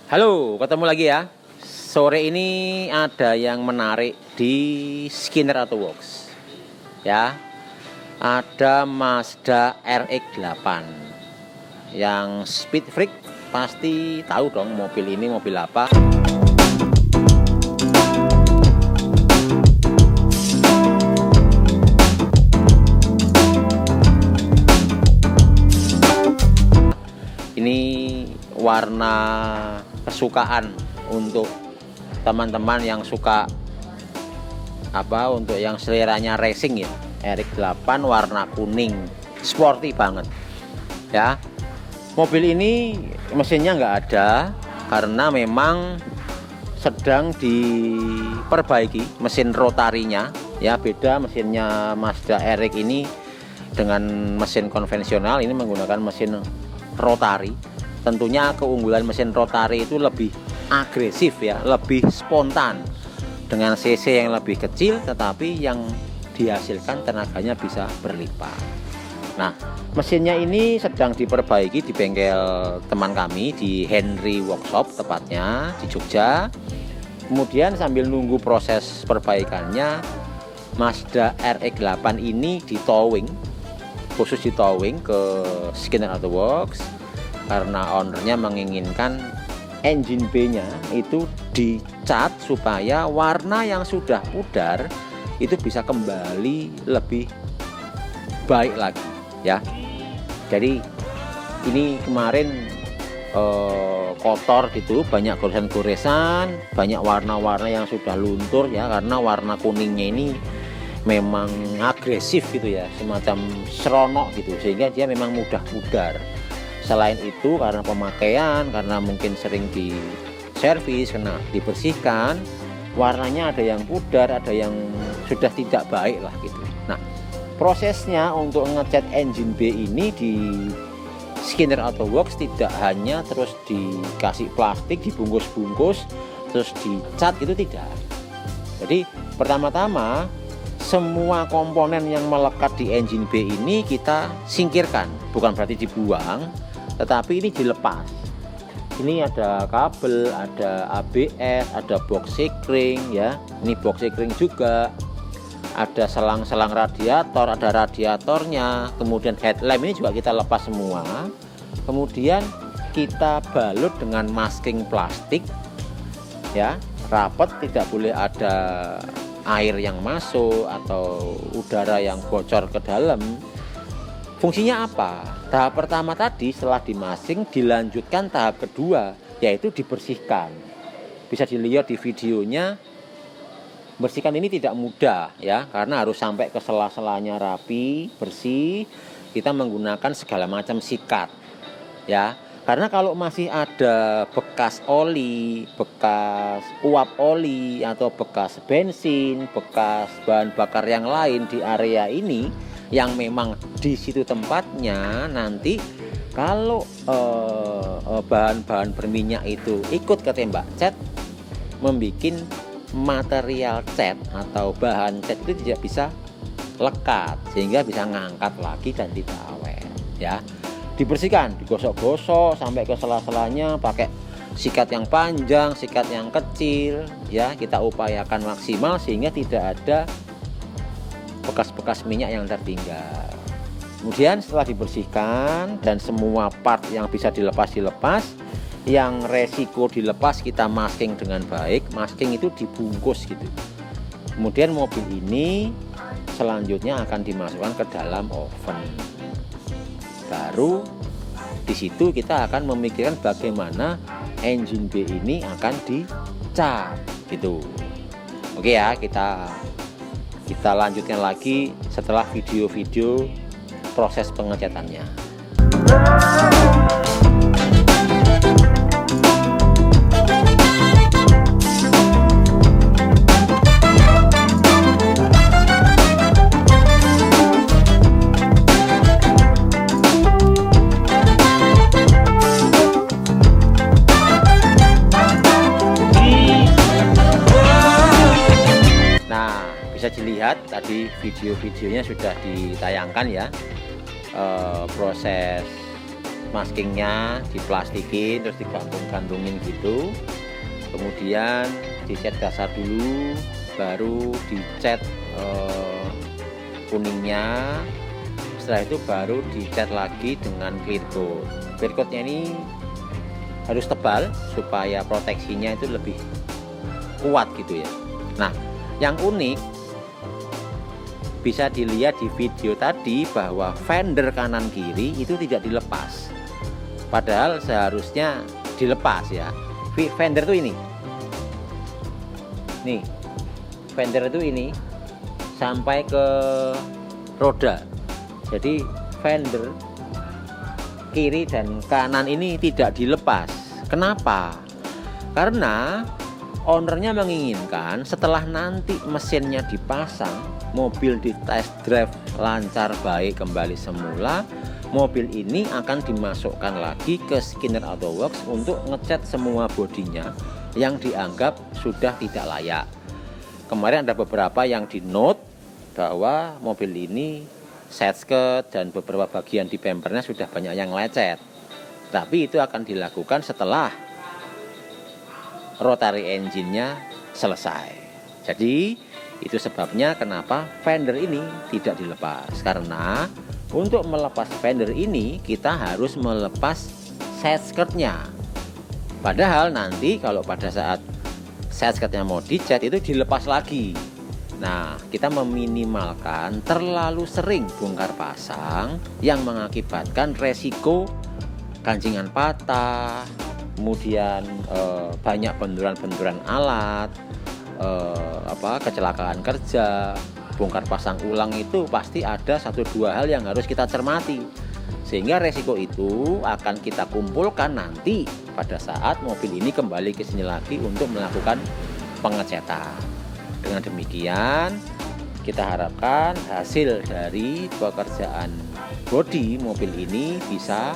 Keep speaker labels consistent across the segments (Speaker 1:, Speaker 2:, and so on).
Speaker 1: Halo, ketemu lagi ya. Sore ini ada yang menarik di Skinner Auto Works. Ya. Ada Mazda RX-8. Yang speed freak pasti tahu dong mobil ini mobil apa. Ini warna kesukaan untuk teman-teman yang suka untuk yang seleranya racing ya. RX-8 warna kuning, sporty banget ya. Mobil ini mesinnya nggak ada karena memang sedang diperbaiki mesin rotarinya ya. Beda mesinnya Mazda RX ini dengan mesin konvensional, ini menggunakan mesin rotari. Tentunya keunggulan mesin rotari itu lebih agresif ya, lebih spontan dengan cc yang lebih kecil, tetapi yang dihasilkan tenaganya bisa berlipat. Nah, mesinnya ini sedang diperbaiki di bengkel teman kami di Henry Workshop tepatnya di Jogja. Kemudian sambil nunggu proses perbaikannya, Mazda RX-8 ini khusus di towing ke Skinner Auto Works karena ownernya menginginkan engine B-nya itu dicat supaya warna yang sudah pudar itu bisa kembali lebih baik lagi ya. Jadi ini kemarin kotor gitu, banyak goresan-goresan, banyak warna-warna yang sudah luntur ya, karena warna kuningnya ini memang agresif gitu ya, semacam seronok gitu, sehingga dia memang mudah pudar. Selain itu karena pemakaian, karena mungkin sering di servis, karena dibersihkan, warnanya ada yang pudar, ada yang sudah tidak baik lah gitu. Nah, prosesnya untuk ngecat engine B ini di Skinner Auto Works tidak hanya terus dikasih plastik, dibungkus-bungkus, terus dicat, itu tidak. Jadi pertama-tama semua komponen yang melekat di engine B ini kita singkirkan, bukan berarti dibuang, tetapi ini dilepas. Ini ada kabel, ada ABS, ada box sikring ya. Ini box sikring juga. Ada selang-selang radiator, ada radiatornya. Kemudian headlamp ini juga kita lepas semua. Kemudian kita balut dengan masking plastik ya, rapat, tidak boleh ada air yang masuk atau udara yang bocor ke dalam. Fungsinya apa? Tahap pertama tadi setelah dimasking, dilanjutkan tahap kedua, yaitu dibersihkan. Bisa dilihat di videonya, bersihkan ini tidak mudah ya, karena harus sampai ke sela-selanya rapi, bersih. Kita menggunakan segala macam sikat ya. Karena kalau masih ada bekas oli, bekas uap oli, atau bekas bensin, bekas bahan bakar yang lain di area ini, yang memang di situ tempatnya, nanti kalau bahan-bahan berminyak itu ikut ketembak cat, membuat material cat atau bahan cat itu tidak bisa lekat, sehingga bisa ngangkat lagi dan tidak awet ya. Dibersihkan, digosok-gosok sampai ke sela-selanya, pakai sikat yang panjang, sikat yang kecil ya. Kita upayakan maksimal sehingga tidak ada bekas-bekas minyak yang tertinggal. Kemudian setelah dibersihkan dan semua part yang bisa dilepas, yang resiko dilepas kita masking dengan baik. Masking itu dibungkus gitu. Kemudian mobil ini selanjutnya akan dimasukkan ke dalam oven. Baru di situ kita akan memikirkan bagaimana engine B ini akan dicat gitu. Oke ya, kita lanjutkan lagi setelah video-video proses pengecatannya. Bisa dilihat tadi video-videonya sudah ditayangkan ya, proses maskingnya diplastikin terus digantung-gantungin gitu, kemudian dicat dasar dulu, baru dicat kuningnya. Setelah itu baru dicat lagi dengan clear coat. Clear coatnya ini harus tebal supaya proteksinya itu lebih kuat gitu ya. Nah, yang unik bisa dilihat di video tadi bahwa fender kanan kiri itu tidak dilepas, padahal seharusnya dilepas ya. Fender itu ini nih, fender itu ini sampai ke roda, jadi fender kiri dan kanan ini tidak dilepas. Kenapa? Karena ownernya menginginkan setelah nanti mesinnya dipasang, mobil di test drive lancar baik kembali semula, mobil ini akan dimasukkan lagi ke Skinner Auto Works untuk ngecat semua bodinya yang dianggap sudah tidak layak. Kemarin ada beberapa yang di note bahwa mobil ini set skirt dan beberapa bagian di bempernya sudah banyak yang lecet, tapi itu akan dilakukan setelah rotary engine-nya selesai. Jadi itu sebabnya kenapa fender ini tidak dilepas, karena untuk melepas fender ini kita harus melepas set skirtnya. Padahal nanti kalau pada saat set skirtnya mau dicat itu dilepas lagi. Nah, kita meminimalkan terlalu sering bongkar pasang yang mengakibatkan resiko gancingan patah, kemudian banyak benturan-benturan alat, kecelakaan kerja, bongkar pasang ulang. Itu pasti ada 1-2 hal yang harus kita cermati, sehingga resiko itu akan kita kumpulkan nanti pada saat mobil ini kembali ke sini lagi untuk melakukan pengecetan. Dengan demikian kita harapkan hasil dari pekerjaan bodi mobil ini bisa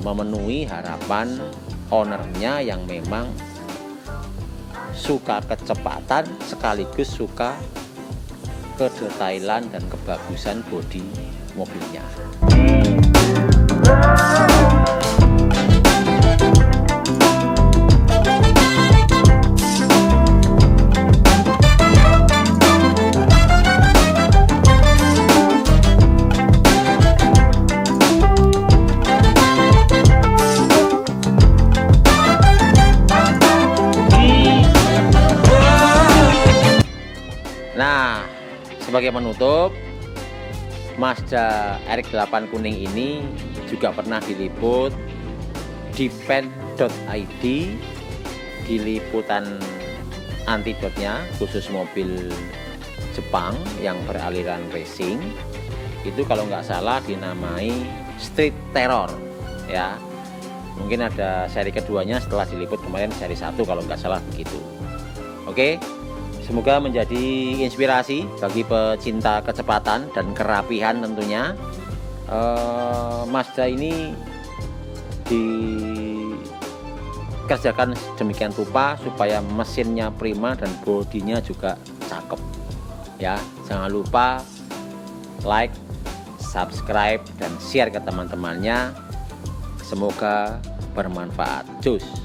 Speaker 1: memenuhi harapan ownernya yang memang suka kecepatan sekaligus suka kedetailan dan kebagusan bodi mobilnya. Nah, sebagai penutup, Mazda RX-8 kuning ini juga pernah diliput di pen.id, di liputan antidotnya khusus mobil Jepang yang beraliran racing. Itu kalau nggak salah dinamai Street Terror ya. Mungkin ada seri keduanya setelah diliput kemarin, seri 1 kalau nggak salah begitu. Oke. Semoga menjadi inspirasi bagi pecinta kecepatan dan kerapihan tentunya. Mazda ini dikerjakan demikian rupa supaya mesinnya prima dan bodinya juga cakep. Ya, jangan lupa like, subscribe dan share ke teman-temannya. Semoga bermanfaat. Cus.